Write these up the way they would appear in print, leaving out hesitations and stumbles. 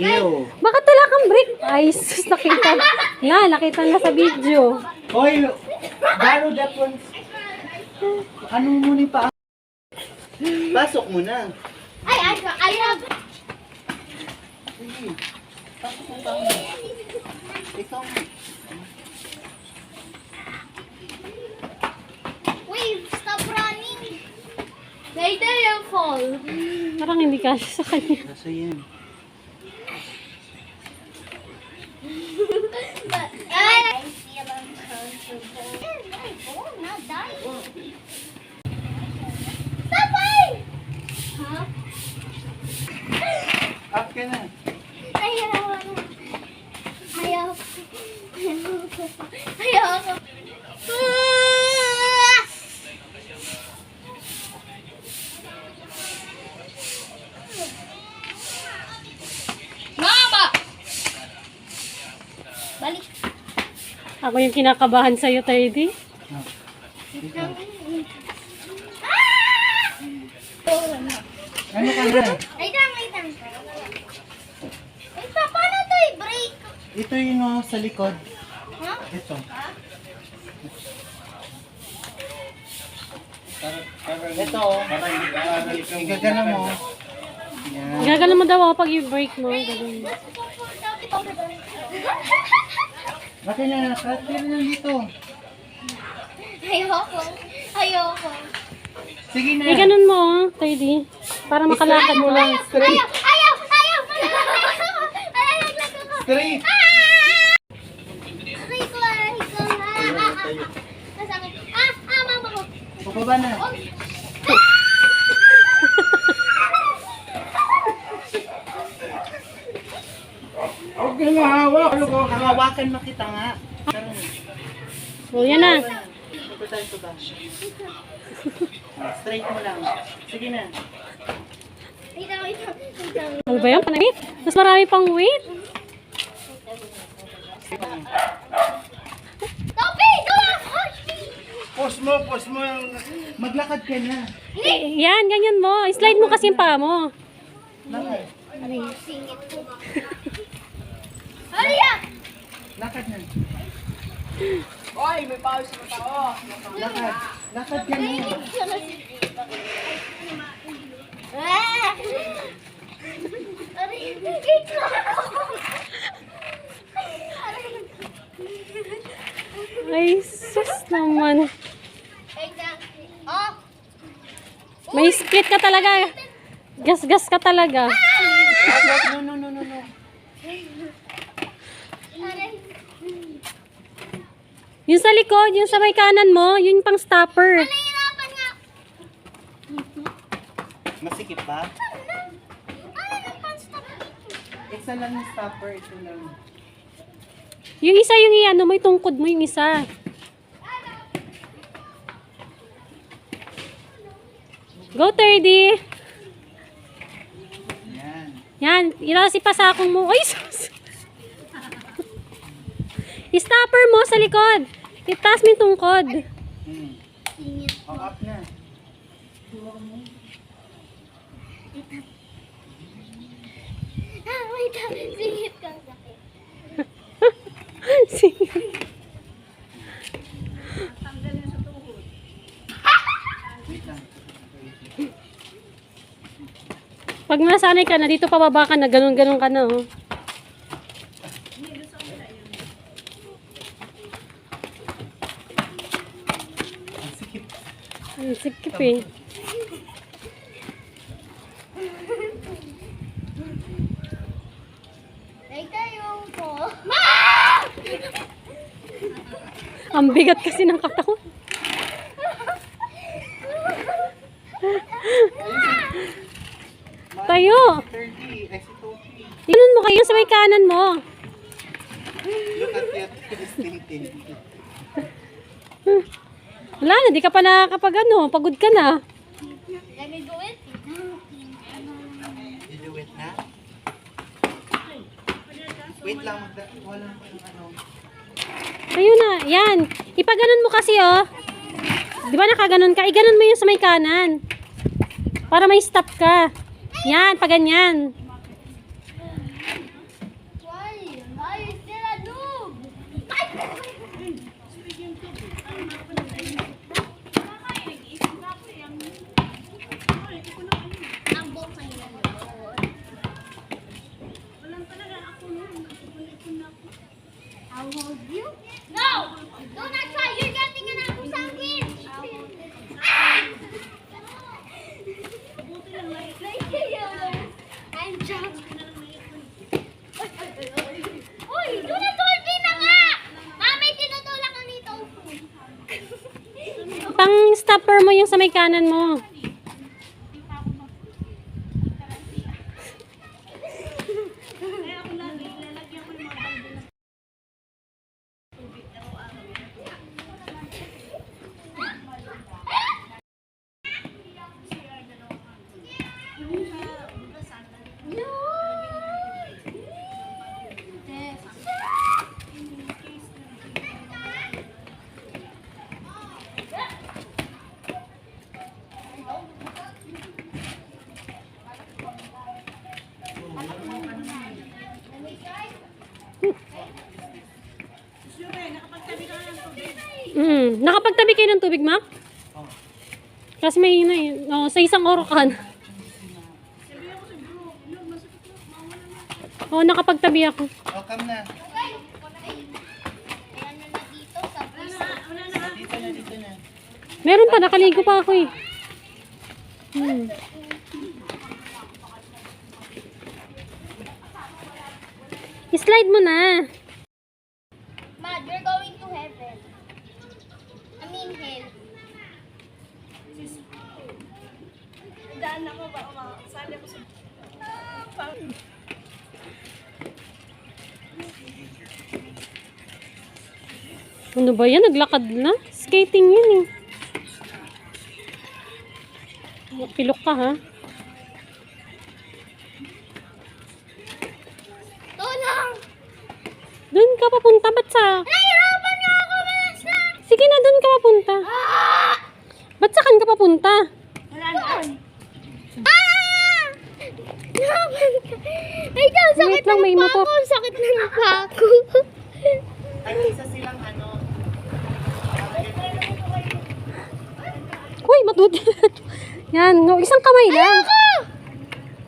Ew. Bakit wala kang break? Ay, sus, nakita. Nakita na sa video. Hoy, borrow that one. Ano muna pa? Pasok mo na. I have. Sige. Pasok mo pa. Ikaw. Wait, stop running. Later you'll fall. Parang hindi kasya sa kanya. Nasa yan. I feel uncomfortable. Oh, not dying. Stop it! Huh? Up ka na. Ayaw. Ayaw. Ayaw. Mama! Balik. Ako yung kinakabahan sa'yo, Teddy. Ikaw. Oh, Ano ka na? wait lang. Wait pa, paano ito i-break? Ito yung sa likod. Huh? Ito. Ito. Igagana mo. Yan. Gagana mo daw ako pag i-break mo. Ganun. Bakit na? Kaya na dito. Ayoko. Sige na. Eh, ganun mo, Teddy. Para makalakad mo lang. Straight. Ayaw. Straight. Aray ko. Masakit. Mama ko. Pababa na. Huwag ka nga hawak. Hawakan mo kita nga. O, yan na. Ito tayo ito ba? Straight mo lang. Sige na. Wait lang. Ano ba yan? Panagit? Mas marami pang weight. Stop it! Pause mo. Maglakad ka na. Eh, yan, ganyan mo. Slide mo kasi yung paa mo. Lakad. Singit ko. Hurry up! Lakad na. Oy, may pause na tao. Lakad. Lakad ka na. Aray, wait lang. Ay, sus naman. Wait lang. Oh! May split ka talaga. Gas-gas ka talaga. No. Aray. Yung sa likod, yung sa may kanan mo, yun pang stopper. Nahihirapan nga. Masikip ba? Ano na pan-stop? Isa lang yung stopper. Ito lang. Yung isa yung ano mo, yung tungkod mo, yung isa. Go, Teddy. Yan. Yan, ilasi pa sa akong mo. Ay, sus. Stopper mo sa likod. Itaas mo yung tungkod. Up na. Wait lang. Singit ka. Sige. Wait lang. Pag nasanay ka na, dito pababa ka na, ganun-ganun ka na, oh. Ang sikip. Ang sikip eh. Later yung ko. Ang bigat kasi ng katawan. Tayo. 30. Exit OP. Ganun mo kayo sa may kanan mo. Look at that. Distinctive. Wala na, di ka pa nakakapag ano, pagod ka na. Let me do it. You do it na? Wait lang. Walang ano. Ayun na, yan. Ipaganon mo kasi, oh. Di ba nakaganon ka? Iganon mo yung sa may kanan. Para may stop ka. Yan, pa ganyan. Why? Why is still a noob? Ang bokay na noon. I'll hold you. No! Do not try! You're getting an apple sandwich! Ah! I'm just... Uy! Do not hold me na nga! Mami, tinutulak ka nito. Pang stopper mo yung sa may kanan mo. Nakapagtabi kayo ng tubig, ma? Kasi may sa isang orokan. Nakapagtabi ako. Welcome na. Ayan na dito sa piso. Dito na. Meron pa, nakaligo pa ako eh. Slide mo na. Mad, you're going to heaven. I mean hell. Daan ako ba? Sali ako sa... Ano ba yan? Naglakad na? Skating yun eh. Pilok ka ha? Tulong! Doon ka papunta. Ba't sa... Nahirapan niyo ako, Melissa! Sige na, doon ka papunta. Ah! Ba't saan ka papunta? Wala na. Ah! Ay, daw, sakit Wait lang, ng may paa motor. ko. Sakit ng paa ko. Ay, isa silang ano. Uy, matutid. Yan, no, isang kamay lang.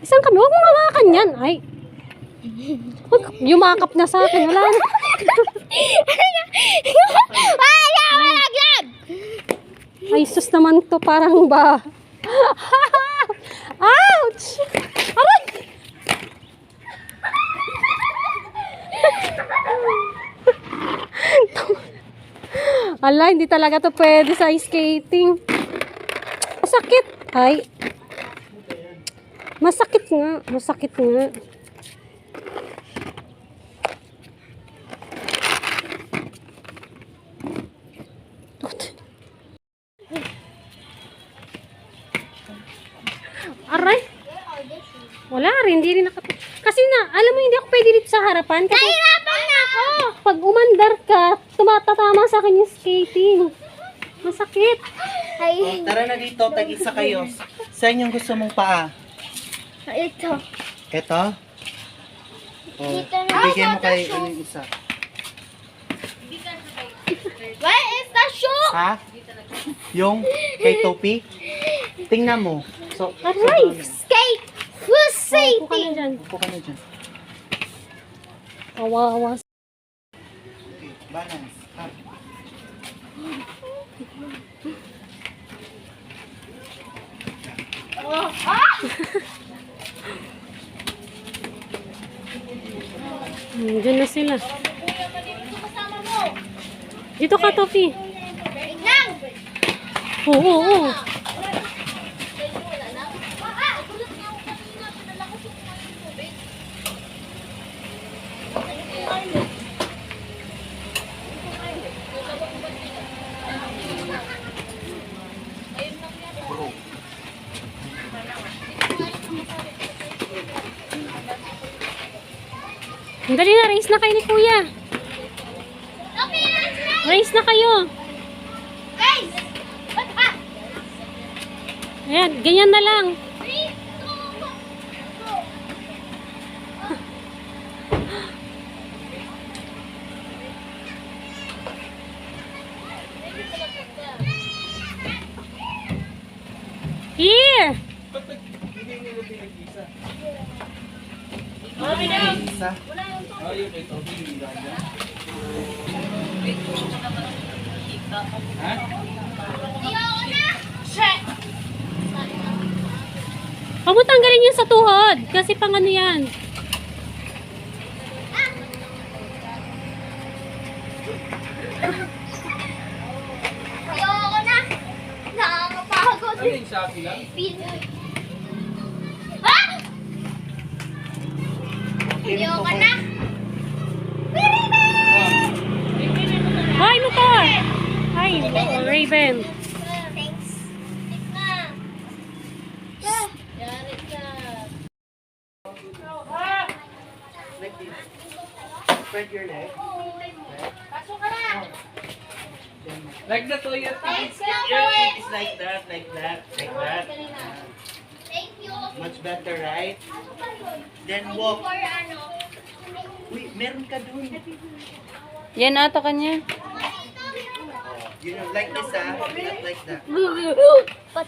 Isang kamay. Huwag mong hawakan yan. Ay. Huwag, yumakap na sa akin. Wala na. Wala, malaglag! Ay, sus naman to. Parang ba? Ouch! Aray! Ala, hindi talaga to pwede sa skating. Masakit. Ay. Masakit nga. Masakit nga. Aray. Wala rin. Hindi rin nakapag... Kasi na, alam mo, hindi ako pwede dito sa harapan. Kasi Nahirapan na ako! pag umandar ka, tumatatama sa akin yung skating. Masakit. Ay, Tara na dito, tag-isa kayo. Saan yung gusto mong paa? ito. Ito? Oh, Dito na. bigyan mo kay ano yung isa. Where is the shoe? Ha? Yung kay Topi? Tingnan mo. So, Aray! Skate! Who's Upo ka na safety? dyan. upo ka na dyan. Kawawa. Okay, balance. Ha? Oh, ah! Diyan na sila. Kasama mo. Dito ka, Tofi. Wait lang! Oo, oo. Ah! Gulat nga ako kanina. Pinala ko siya kumain ng tubig. Dali na, race na kayo ni Kuya. Okay, let's go! Race na kayo. Guys! Ah! Ayan, ganyan na lang. 3, 2, 1. Isa. Ayoko na! Shit! Huwag mo tanggalin yun sa tuhod. Kasi pang ano yan. Ayoko na! Nakakapagod. Ano yung Shopee lang? Ah! Ayoko na! Hoy, motor! Ay, Raven. Thanks. Thanks na. Yarit ka. Like this. Spread your leg. Pasok ka na. Like the Toyota. Thanks ka, Your boy. feet is like that, like that, like that. Thank you. Much better, right? Then Thank you walk. for ano. Uy, meron ka dun. Yan ata kanya. You know, like this ah. Not like that. But,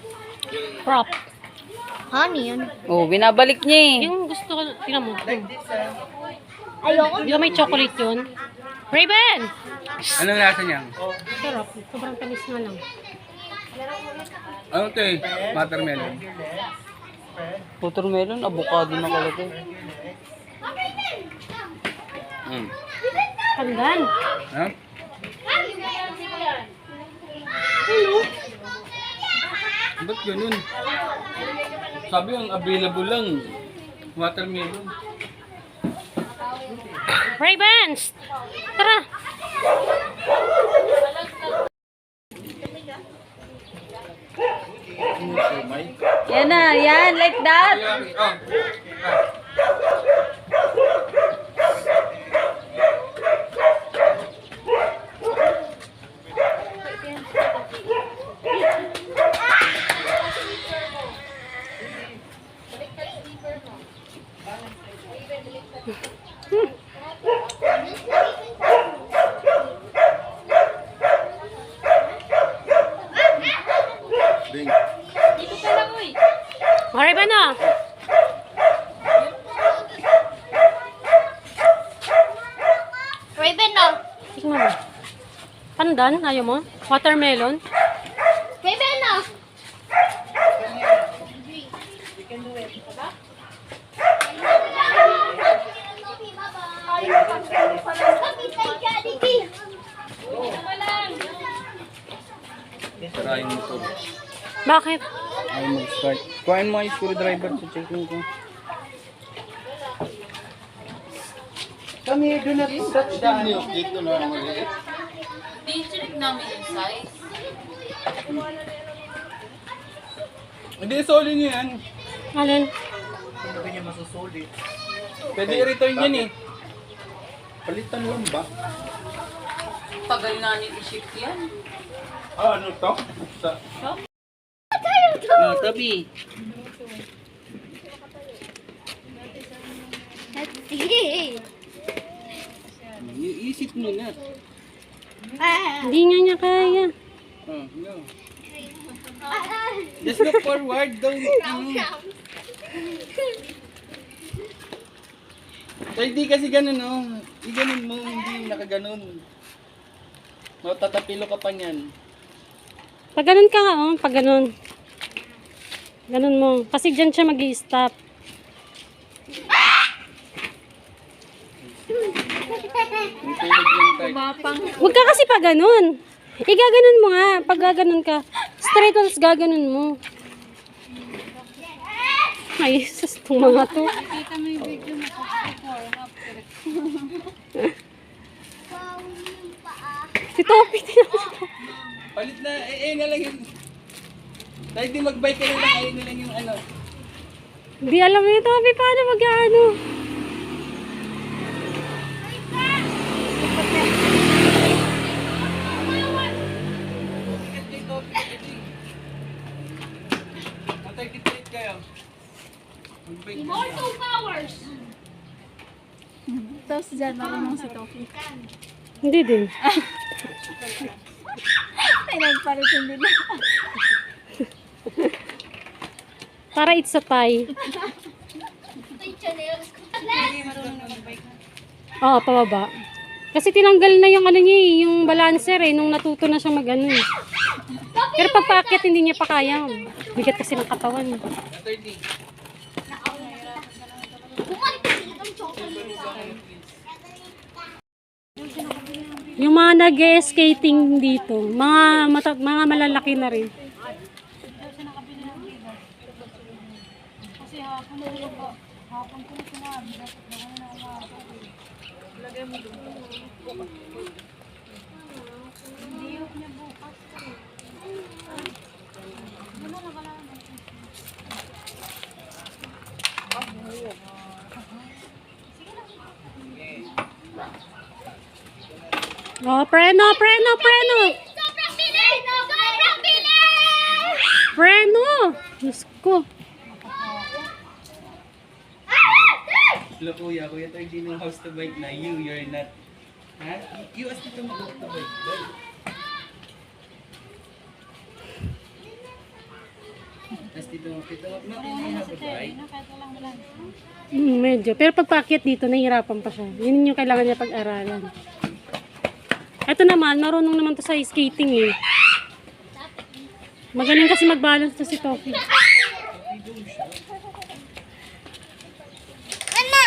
Prop. honey, ano? Oh, binabalik niya eh. Yung gusto ko, tingnan mo. Like this ah. Ayoko. Di ba may chocolate yun? Raven! Anong lasa niya? Sarap. Sobrang tamis nga lang. Ano ito eh? Watermelon. Spread your legs. Spread. Watermelon, avocado na kalagay. Spread your legs. Pandan. Ha? Ba't ganun? Sabi yung available lang. Watermelon. Ravens! Tara! Yan na, yan, like that. Oh. O, Raven na! Raven, no? Tingnan mo. Pandan, ayaw mo? Watermelon? Raven, no? Tarayin mo ito. Bakit? Ay mag-start. Kuhain mo yung screwdriver sa checking ko. Come here, do not touch the ano. Dito na maliit. Hindi, soli niyo yan. Alin? Hindi ba niya masusulit? Pwede i-return yan eh. Palitan lang ba? Tagal na ni i-ship yan. Ah, ano to? Sa... No, tabi. Iisip mo na. Hindi nga niya kaya. Oh, no. Just look forward. Don't... Kaya hindi kasi ganun, oh. I-ganun mo, hindi nakaganon. No, tatapilo ka pa niyan. Pag ganun ka nga, oh. Pag ganun. Ganun mo. Kasi dyan siya mag-i-stop. Yung tulog yan tayo. Huwag ka kasi pa ganun. Igaganon mo nga. Pag gaganon ka. Straight on, gaganon mo. Ay, sus, itong mga to. Si Topi, Palit na, eh na lang yun. Dahil di mag-bike ka na lang, ayun na lang yung ano. Hindi alam ni Topi paano mag-ano. Matay-titrit kayo. Mag-bike ka More na. 2 hours. Tapos dyan, marunong si Toki. Hindi din. Ay, nagpalitin din. Para it's a tie. yung channels ko. Oo, pababa. Kasi tinanggal na yung ano niya eh, yung balancer eh, nung natuto na siya mag-ano eh. Pero pag paakyat, hindi niya pa kaya. Bigat kasi ng katawan. Thirty. Bumalik ko sila ng chocolate. Yung mga nag-skating dito, mga malalaki na rin. Oh, preno! Sobrang bilis! Sobrang bilis! Preno! Diyos ko. Hello kuya, kuya tayo ng house to bike na you're not. Ha? You ask ito mag-house to bike. Tapos dito, have a bike. Medyo. Pero pag paakyat dito, nahihirapan pa siya. Yun yung kailangan niya pag-aralan. Ito naman, marunong naman to sa skating eh. Magaling kasi mag-balance to si Toki. Mama!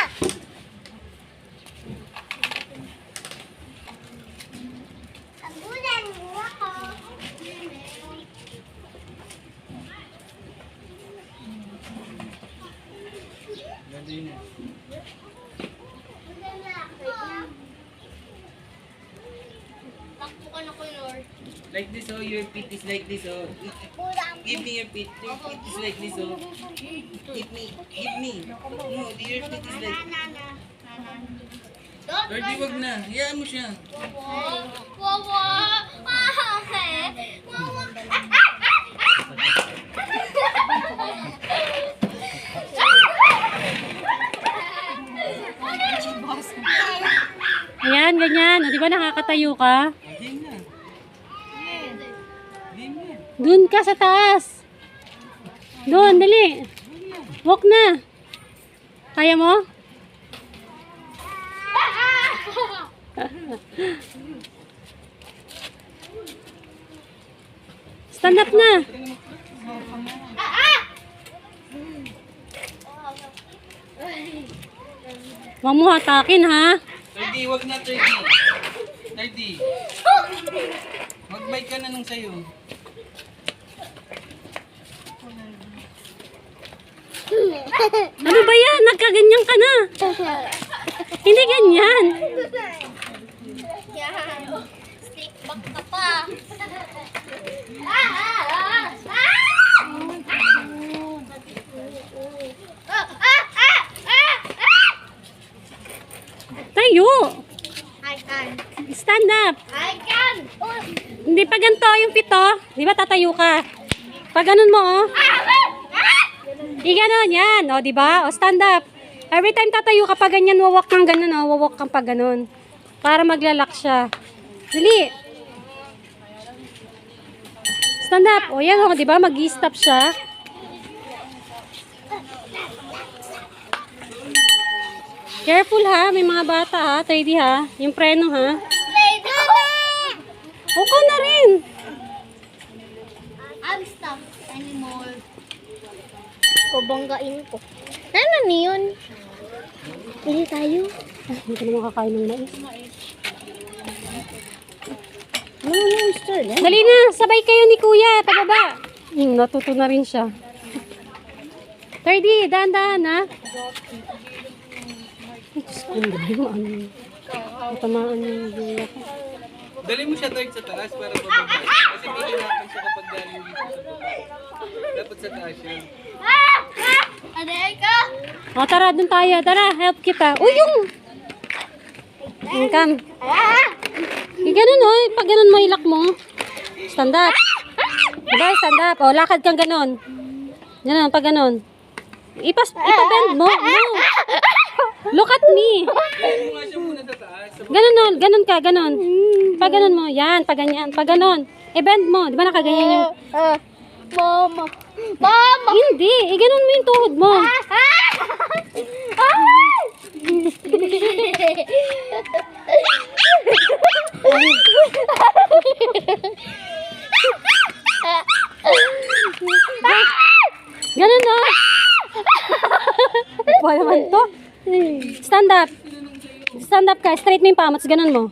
Agulan mo ako. Ganda yun eh. Takbo ka na color. Like this oh, your feet is like this oh. Give me your feet. Your feet is like this oh. Give me. No, your feet is like. Lordy, wag na. Hayaan mo siya. Wawa! Ayan, ganyan. O, di ba nakakatayo ka? Game na. Game na. Doon ka sa taas. Doon, dali. Walk na. Kaya mo? Stand up na. Huwag mo hatakin ha. 30, wag na 30. 30. Mag-bike ka na nung sayo. Ano ba yan? Nagkaganyan ka na. Hindi ganyan. Yan. Stick back ka pa. Tayo. I can. Stand up. I can. Hindi pa ganito yung pito. Di ba tatayo ka? Pag ganun mo, oh. Ganon, yan. O, di ba? O, stand up. Every time tatayo ka pa ganyan, wawak kang ganun, o. Wawak kang pa ganun. Para maglalak siya. Dali. Stand up. O, yan, o. Di ba? Mag-i-stop siya. Careful, ha. May mga bata, ha. Tidy, ha. Yung preno, ha. Play na. Ikaw na rin. I'm stuck anymore. Kubanggain ko. Ano yun? Pili tayo. Hindi ka naman kakain ng mais. Dali na, sabay kayo ni Kuya, pababa. Natuto na rin siya. 30, dahan-dahan ha. Diyos ko, ano. Matamaan yung gula ko. Dali mo siya third sa taas para bababa. Kasi pihirapan siya kapag galing dito sa baba. Dapat sa taas siya. Aday ka? O, tara, dun tayo. Tara, help kita. Uy, yung... Come. Ganun o, pag ganun mo, ilak mo. Stand up. Diba, stand up. O, lakad kang ganun. Ganun, pag ganun. Ipabend mo. No. Look at me. Dali mo nga siya muna sa taas. Ganun o, ganun ka, ganun. Pag ganun mo, yan, pag ganyan, pag ganun. I-bend mo, di ba nakaganyan yung... Mama. Mama! Hindi, ganun mo yung tuhod mo. Ganun na. Ano naman to? Stand up. Stand up ka, straight mo yung pamats, ganun mo.